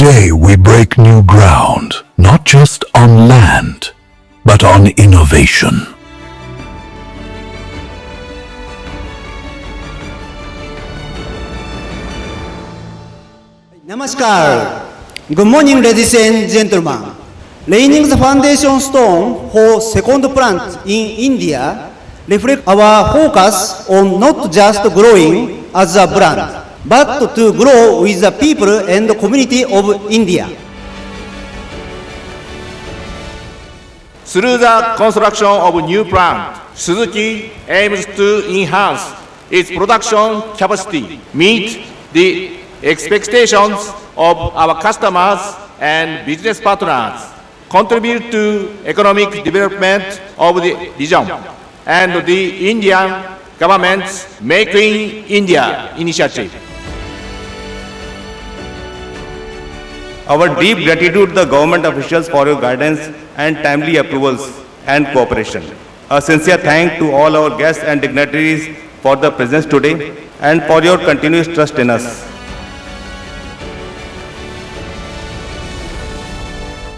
Today we break new ground, not just on land, but on innovation. Namaskar. Good morning, ladies and gentlemen. Laying the foundation stone for second plant in India reflects our focus on not just growing as a brand, but to grow with the people and the community of India. Through the construction of a new plant, Suzuki aims to enhance its production capacity, meet the expectations of our customers and business partners, contribute to economic development of the region, and the Indian government's Make in India initiative. Our deep gratitude to the government officials for your guidance and timely approvals and cooperation. A sincere thanks to all our guests and dignitaries for the presence today and for your continuous trust in us.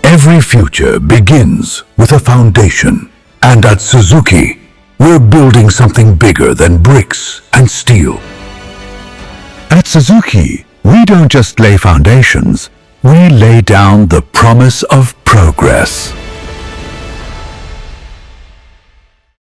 Every future begins with a foundation, and at Suzuki, we're building something bigger than bricks and steel. At Suzuki, we don't just lay foundations, we lay down the promise of progress.